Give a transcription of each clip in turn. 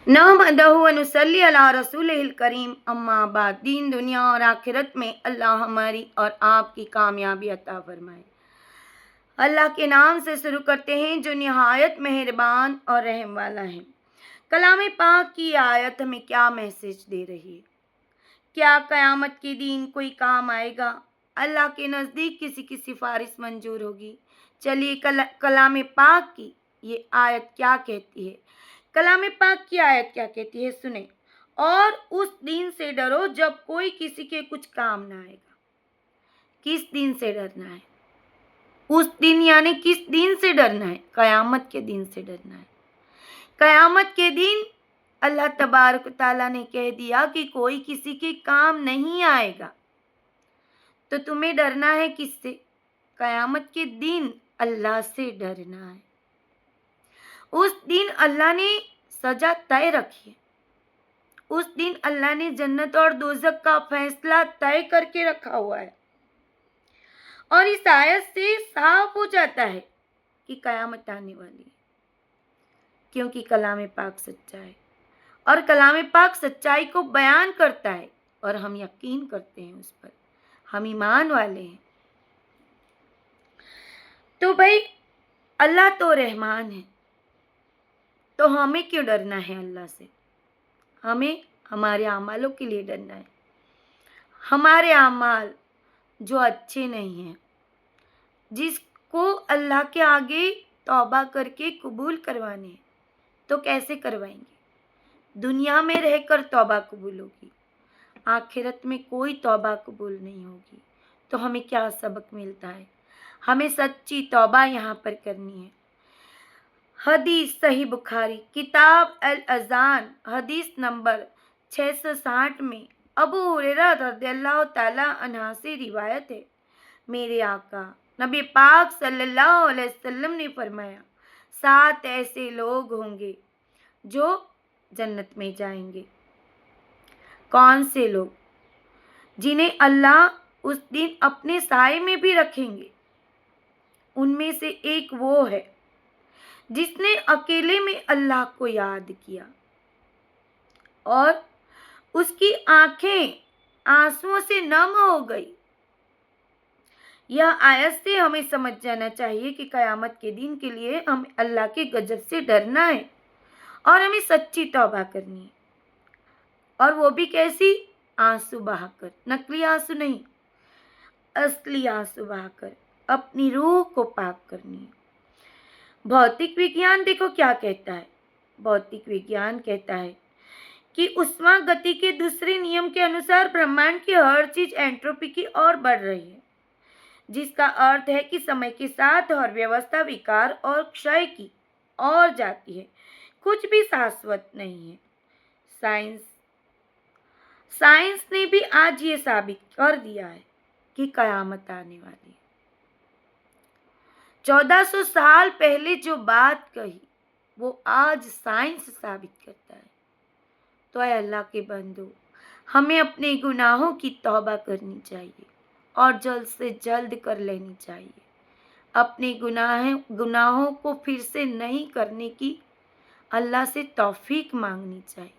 नहमदहु व नुसल्ली अला रसूलिहिल करीम, अम्मा बाद। दीन दुनिया और आखिरत में अल्लाह हमारी और आपकी कामयाबी अता फरमाए। अल्लाह के नाम से शुरू करते हैं जो निहायत मेहरबान और रहम वाला है। कलाम पाक की आयत हमें क्या मैसेज दे रही है? क्या क़यामत के दिन कोई काम आएगा? अल्लाह के नज़दीक किसी की सिफारिश मंजूर होगी? चलिए कलाम पाक की ये आयत क्या कहती है। कलाम पाक की आयत क्या कहती है सुने। और उस दिन से डरो जब कोई किसी के कुछ काम ना आएगा। किस दिन से डरना है? उस दिन यानी किस दिन से डरना है? क़यामत के दिन से डरना है। क़यामत के दिन अल्लाह तबारक ताला ने कह दिया कि कोई किसी के काम नहीं आएगा, तो तुम्हें डरना है किससे? क़यामत के दिन अल्लाह से डरना है। उस दिन अल्लाह ने सजा तय रखी है। उस दिन अल्लाह ने जन्नत और दोज़ख का फैसला तय करके रखा हुआ है। और इस आयत से साफ हो जाता है कि क़यामत आने वाली है, क्योंकि कलाम पाक सच्चा है और कलाम पाक सच्चाई को बयान करता है और हम यकीन करते हैं उस पर, हम ईमान वाले हैं। तो भाई अल्लाह तो रहमान है, तो हमें क्यों डरना है अल्लाह से? हमें हमारे अमालों के लिए डरना है। हमारे अमाल जो अच्छे नहीं हैं, जिसको अल्लाह के आगे तौबा करके कबूल करवाने हैं, तो कैसे करवाएंगे? दुनिया में रहकर तौबा कबूल होगी, आखिरत में कोई तौबा कबूल नहीं होगी। तो हमें क्या सबक मिलता है? हमें सच्ची तौबा यहाँ पर करनी है। हदीस सही बुखारी किताब अल अज़ान हदीस नंबर 660 में अबू हुरैरा रज़ियल्लाहु ताला अन्हा से रिवायत है, मेरे आका नबी पाक सल्लल्लाहु अलैहि वसल्लम ने फरमाया, 7 ऐसे लोग होंगे जो जन्नत में जाएंगे। कौन से लोग? जिन्हें अल्लाह उस दिन अपने साए में भी रखेंगे। उनमें से एक वो है जिसने अकेले में अल्लाह को याद किया और उसकी आंखें आंसुओं से नम हो गई। यह आयत से हमें समझ जाना चाहिए कि क़यामत के दिन के लिए हमें अल्लाह के गजब से डरना है और हमें सच्ची तौबा करनी है। और वो भी कैसी? आंसू बहाकर, नकली आंसू नहीं, असली आंसू बहाकर अपनी रूह को पाक करनी है। भौतिक विज्ञान देखो क्या कहता है। भौतिक विज्ञान कहता है कि उष्मा गति के दूसरे नियम के अनुसार ब्रह्मांड की हर चीज एंट्रोपी की ओर बढ़ रही है, जिसका अर्थ है कि समय के साथ हर व्यवस्था विकार और क्षय की ओर जाती है। कुछ भी शाश्वत नहीं है। साइंस ने भी आज ये साबित कर दिया है कि कयामत आने वाली है। 1400 साल पहले जो बात कही वो आज साइंस साबित करता है। तो ऐ अल्लाह के बंदो, हमें अपने गुनाहों की तौबा करनी चाहिए और जल्द से जल्द कर लेनी चाहिए। अपने गुनाहों को फिर से नहीं करने की अल्लाह से तौफीक मांगनी चाहिए।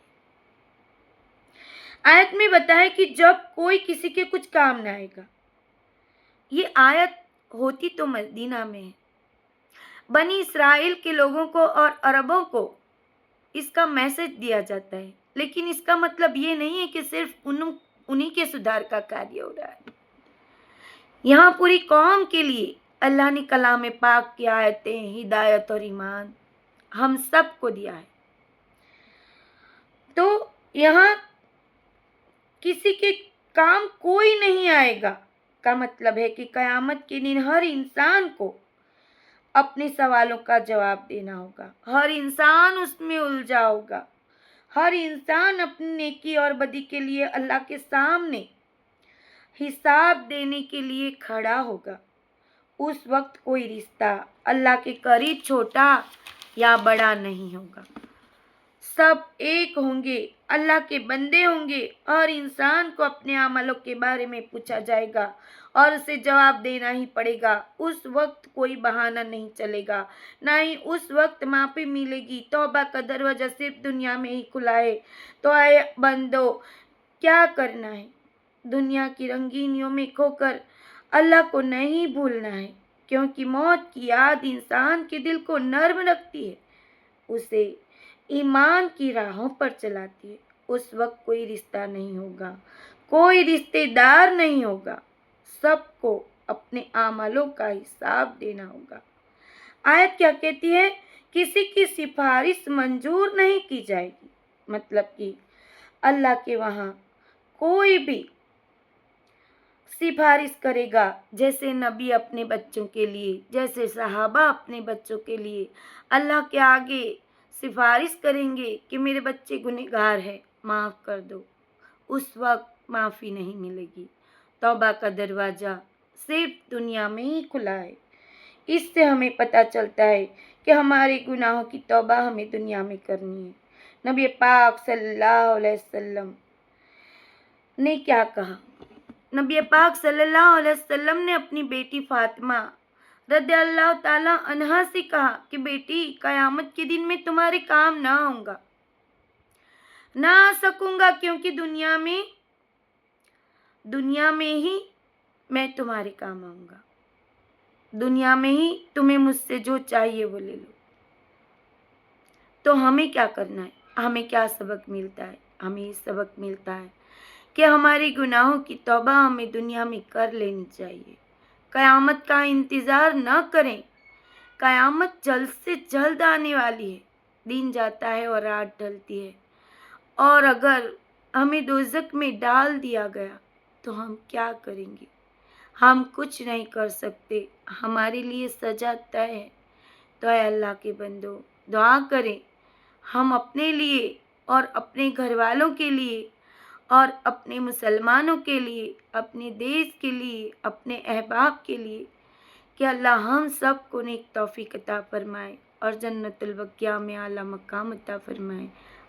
आयत में बताया कि जब कोई किसी के कुछ काम न आएगा। ये आयत होती तो मदीना में है। बनी इसराइल के लोगों को और अरबों को इसका मैसेज दिया जाता है, लेकिन इसका मतलब ये नहीं है कि सिर्फ उन्हीं के सुधार का कार्य हो रहा है। यहाँ पूरी कौम के लिए अल्लाह ने कलाम पाक की आयतें, हिदायत और ईमान हम सबको दिया है। तो यहाँ किसी के काम कोई नहीं आएगा का मतलब है कि कयामत के दिन हर इंसान को अपने सवालों का जवाब देना होगा। हर इंसान उसमें उलझा होगा। हर इंसान अपनी नेकी और बदी के लिए अल्लाह के सामने हिसाब देने के लिए खड़ा होगा। उस वक्त कोई रिश्ता अल्लाह के करीब छोटा या बड़ा नहीं होगा। सब एक होंगे, अल्लाह के बंदे होंगे और इंसान को अपने अमलों के बारे में पूछा जाएगा और उसे जवाब देना ही पड़ेगा। उस वक्त कोई बहाना नहीं चलेगा, ना ही उस वक्त माफ़ी मिलेगी। तौबा का दरवाज़ा सिर्फ दुनिया में ही खुला है। तो आए बंदो, क्या करना है? दुनिया की रंगीनियों में खोकर अल्लाह को नहीं भूलना है, क्योंकि मौत की याद इंसान के दिल को नर्म रखती है, उसे ईमान की राहों पर चलाती है। उस वक्त कोई रिश्ता नहीं होगा, कोई रिश्तेदार नहीं होगा, सबको अपने आमलों का हिसाब देना होगा। आयत क्या कहती है? किसी की सिफारिश मंजूर नहीं की जाएगी, मतलब कि अल्लाह के वहाँ कोई भी सिफारिश करेगा, जैसे नबी अपने बच्चों के लिए, जैसे सहाबा अपने बच्चों के लिए अल्लाह के आगे सिफारिश करेंगे कि मेरे बच्चे गुनहगार हैं, माफ़ कर दो, उस वक्त माफ़ी नहीं मिलेगी। तौबा का दरवाज़ा सिर्फ दुनिया में ही खुला है। इससे हमें पता चलता है कि हमारे गुनाहों की तौबा हमें दुनिया में करनी है। नबी पाक सल्लल्लाहु अलैहि वसल्लम ने क्या कहा? नबी पाक सल्लल्लाहु अलैहि वसल्लम ने अपनी बेटी फातिमा रज़ियल्लाहु ताला अन्हा से कहा कि बेटी, क़यामत के दिन मैं तुम्हारे काम ना आऊँगा, ना आ सकूँगा, क्योंकि दुनिया में ही मैं तुम्हारे काम आऊँगा। दुनिया में ही तुम्हें मुझसे जो चाहिए वो ले लो। तो हमें क्या करना है? हमें क्या सबक मिलता है? हमें ये सबक मिलता है कि हमारे गुनाहों की तौबा हमें दुनिया में कर लेनी चाहिए। क़यामत का इंतज़ार न करें। क़यामत जल्द से जल्द आने वाली है। दिन जाता है और रात ढलती है, और अगर हमें दोज़ख में डाल दिया गया तो हम क्या करेंगे? हम कुछ नहीं कर सकते, हमारे लिए सज़ा तय है। तो ऐ अल्लाह के बंदो, दुआ करें हम अपने लिए और अपने घर वालों के लिए और अपने मुसलमानों के लिए, अपने देश के लिए, अपने अहबाब के लिए, कि अल्लाह हम सब को नेक तौफीक अता फरमाए और जन्नतुल बक़िया में आला मकाम अता फरमाए।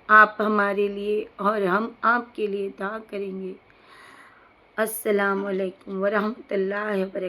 आप हमारे लिए और हम आपके लिए दुआ करेंगे। अस्सलामु अलैकुम व रहमतुल्लाहि व बरकातहू।